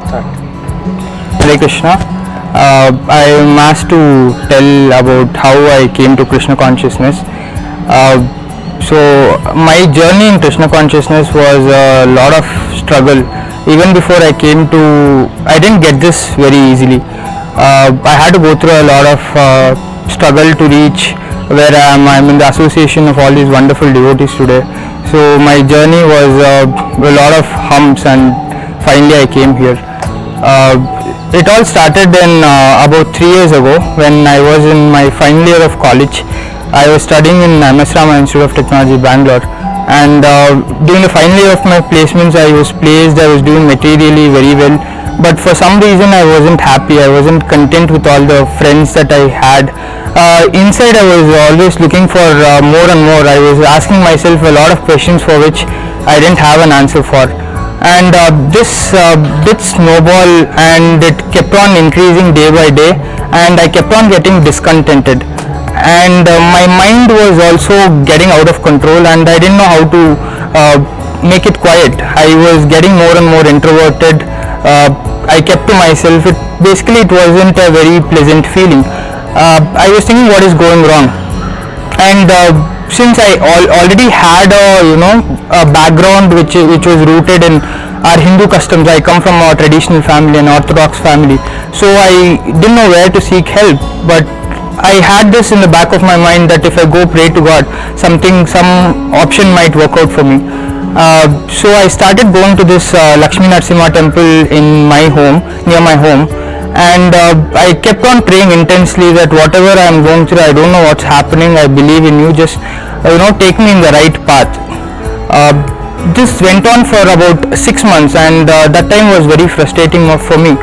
Start. Hare Krishna. I am asked to tell about how I came to Krishna consciousness. So my journey in Krishna consciousness was a lot of struggle. Even before I didn't get this very easily. I had to go through a lot of struggle to reach where I am. I'm in the association of all these wonderful devotees today. So my journey was a lot of humps, and finally I came here. It all started in about 3 years ago when I was in my final year of college. I was studying in MS Rama Institute of Technology, Bangalore, and during the final year of my placements I was placed. I was doing materially very well, but for some reason I wasn't happy. I wasn't content with all the friends that I had. Inside I was always looking for more and more. I was asking myself a lot of questions for which I didn't have an answer for, and this did snowball, and it kept on increasing day by day, and I kept on getting discontented, and my mind was also getting out of control, and I didn't know how to make it quiet. I was getting more and more introverted. I kept to myself. It wasn't a very pleasant feeling. I was thinking, what is going wrong? And since I already had a background which was rooted in our Hindu customs. I come from a traditional family, an orthodox family, so I didn't know where to seek help. But I had this in the back of my mind that if I go pray to God, some option might work out for me. So I started going to this Lakshmi Narasimha temple in my home, near my home, and I kept on praying intensely that whatever I am going through, I don't know what's happening, I believe in you, just take me in the right path. This went on for about 6 months, and that time was very frustrating for me.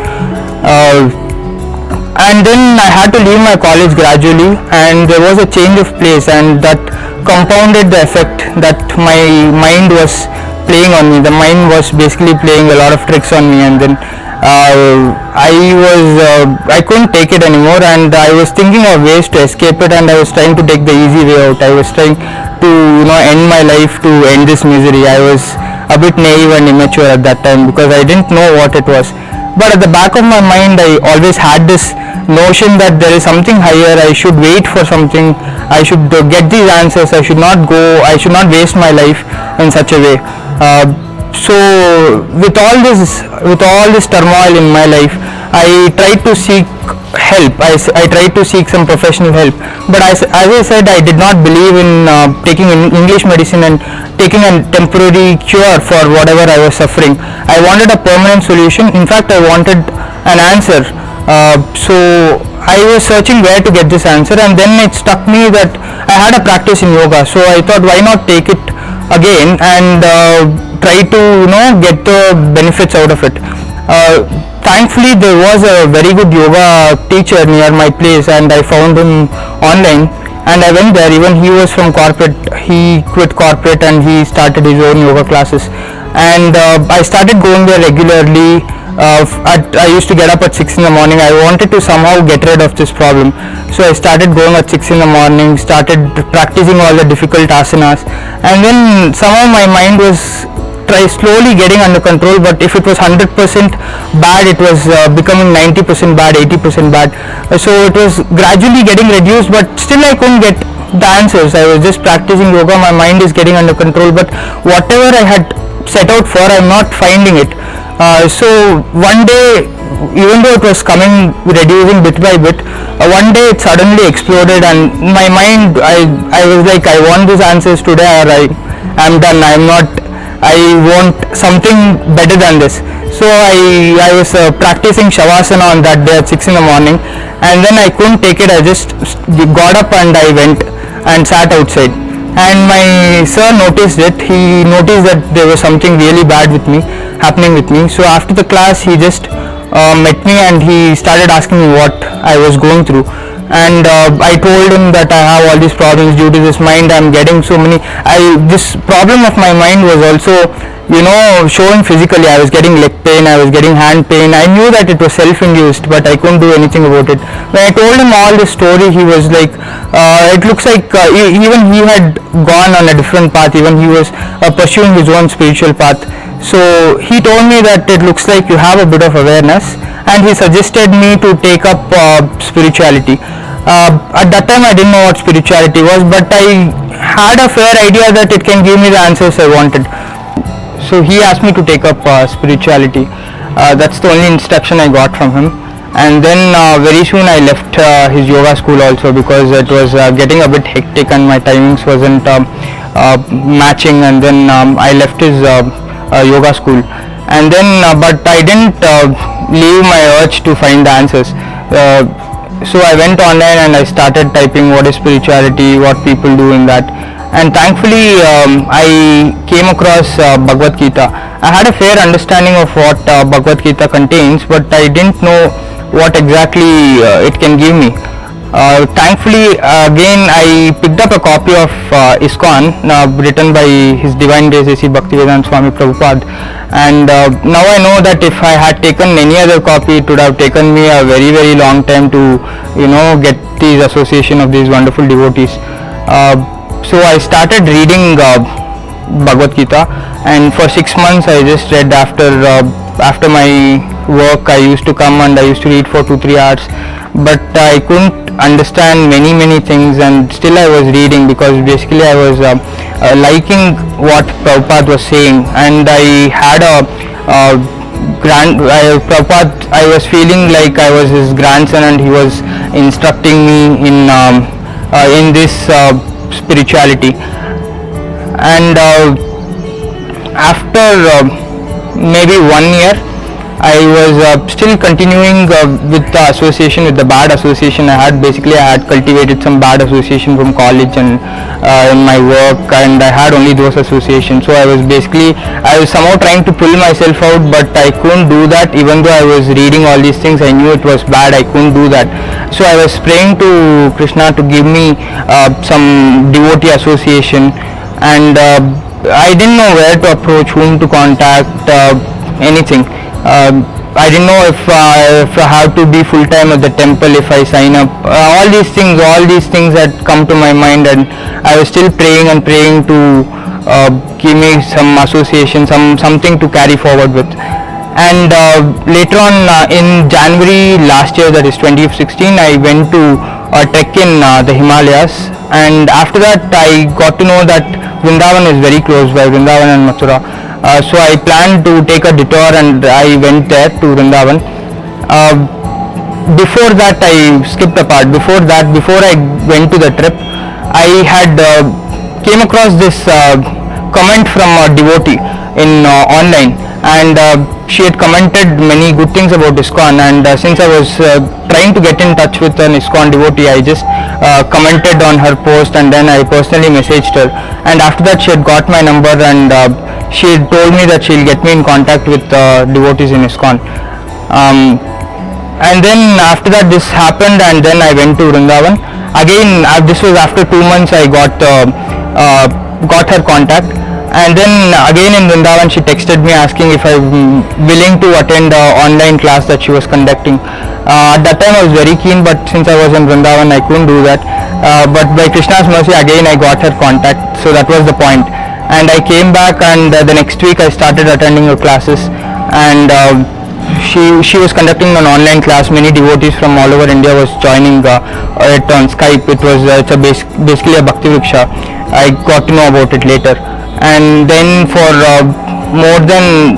And then I had to leave my college gradually, and there was a change of place, and that compounded the effect that my mind was playing on me. The mind was basically playing a lot of tricks on me, and then I couldn't take it anymore, and I was thinking of ways to escape it, and I was trying to take the easy way out. I was trying to end my life, to end this misery. I was a bit naive and immature at that time because I didn't know what it was. But at the back of my mind, I always had this notion that there is something higher. I should wait for something. I should get these answers. I should not waste my life in such a way. So with all this turmoil in my life, I tried to seek help. I tried to seek some professional help, but as I said, I did not believe in taking English medicine and taking a temporary cure for whatever I was suffering. I wanted a permanent solution. In fact, I wanted an answer. So I was searching where to get this answer, and then it struck me that I had a practice in yoga. So I thought, why not take it again and try to get the benefits out of it. Thankfully, there was a very good yoga teacher near my place, and I found him online, and I went there. Even he was from corporate. He quit corporate and he started his own yoga classes, and I started going there regularly. I used to get up at 6 in the morning. I wanted to somehow get rid of this problem, so I started going at 6 in the morning, started practicing all the difficult asanas, and then somehow my mind was slowly getting under control. But if it was 100% bad, it was becoming 90% bad, 80% bad. So it was gradually getting reduced, but still I couldn't get the answers. I was just practicing yoga, my mind is getting under control, but whatever I had set out for, I'm not finding it. So one day, even though it was reducing bit by bit, one day it suddenly exploded, and my mind, I was like, I want these answers today, or I'm done. I want something better than this. So I was practicing Shavasana on that day at 6 in the morning, and then I couldn't take it. I just got up and I went and sat outside. And my sir noticed it. He noticed that there was something really bad happening with me. So after the class, he just met me, and he started asking me what I was going through. And I told him that I have all these problems due to this mind. I'm getting so many. This problem of my mind was also showing physically. I was getting leg pain, I was getting hand pain. I knew that it was self-induced, but I couldn't do anything about it. When I told him all this story, he was like, it looks like even he had gone on a different path. Even he was pursuing his own spiritual path. So he told me that it looks like you have a bit of awareness, and he suggested me to take up spirituality. At that time I didn't know what spirituality was, but I had a fair idea that it can give me the answers I wanted. So he asked me to take up spirituality. That's the only instruction I got from him. And then very soon I left his yoga school also, because it was getting a bit hectic and my timings wasn't matching. And then I left his yoga school. And then but I didn't leave my urge to find the answers. So I went online and I started typing what is spirituality, what people do in that, and thankfully I came across Bhagavad Gita. I had a fair understanding of what Bhagavad Gita contains, but I didn't know what exactly it can give me. Thankfully again I picked up a copy of ISKCON written by His Divine Grace A.C. Bhaktivedanta Swami Prabhupada, and now I know that if I had taken any other copy, it would have taken me a very long time to get these association of these wonderful devotees. So I started reading Bhagavad Gita, and for 6 months I just read after my work. I used to come and I used to read for 2-3 hours, but I couldn't understand many things, and still I was reading because basically I was liking what Prabhupada was saying, and I had Prabhupada, I was feeling like I was his grandson and he was instructing me in this spirituality. And after maybe 1 year I was still continuing with the association, with the bad association I had. Basically I had cultivated some bad association from college and in my work, and I had only those associations. So I was somehow trying to pull myself out, but I couldn't do that. Even though I was reading all these things, I knew it was bad, I couldn't do that. So I was praying to Krishna to give me some devotee association, and I didn't know where to approach, whom to contact, anything. I didn't know if I have to be full time at the temple if I sign up. All these things had come to my mind, and I was still praying to give me some association, something to carry forward with. And later on in January last year, that is 2016, I went to a trek in the Himalayas, and after that I got to know that Vrindavan is very close by, Vrindavan and Mathura. So I planned to take a detour and I went there to Vrindavan. Before that I skipped a part. Before I went to the trip, I had came across this comment from a devotee in online, and she had commented many good things about ISKCON, and since I was trying to get in touch with an ISKCON devotee, I just commented on her post, and then I personally messaged her, and after that she had got my number, and she had told me that she'll get me in contact with devotees in ISKCON. And then after that this happened, and then I went to Vrindavan. Again, this was after 2 months I got her contact, and then again in Vrindavan she texted me asking if I'm willing to attend an online class that she was conducting. At that time I was very keen, but since I was in Vrindavan I couldn't do that. But by Krishna's mercy again I got her contact, so that was the point. And I came back, and the next week I started attending her classes, and she was conducting an online class. Many devotees from all over India was joining it on Skype. It's basically a Bhakti Vriksha. I got to know about it later, and then for more than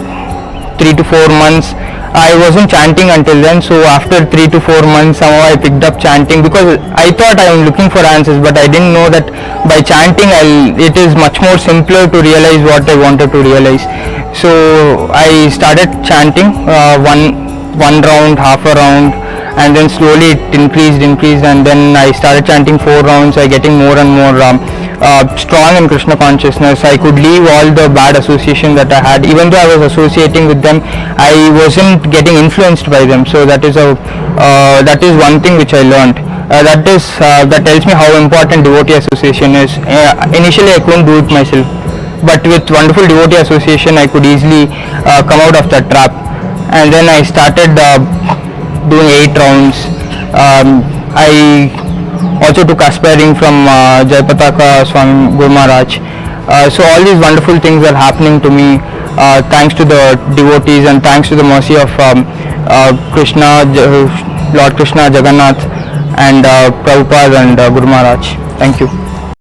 3 to 4 months I wasn't chanting until then. So after 3 to 4 months somehow I picked up chanting, because I thought I was looking for answers, but I didn't know that by chanting it is much more simpler to realize what I wanted to realize. So I started chanting one round, half a round, and then slowly it increased, and then I started chanting 4 rounds. I getting more and more strong in Krishna consciousness. I could leave all the bad association that I had. Even though I was associating with them, I wasn't getting influenced by them. So that is one thing which I learned. That tells me how important devotee association is. Initially I couldn't do it myself, but with wonderful devotee association I could easily come out of that trap. And then I started doing 8 rounds. I also took aspiring from Jayapataka Swami Guru Maharaj. So all these wonderful things are happening to me. thanks to the devotees and thanks to the mercy of Krishna, Lord Krishna, Jagannath, and Prabhupada and Guru Maharaj. Thank you.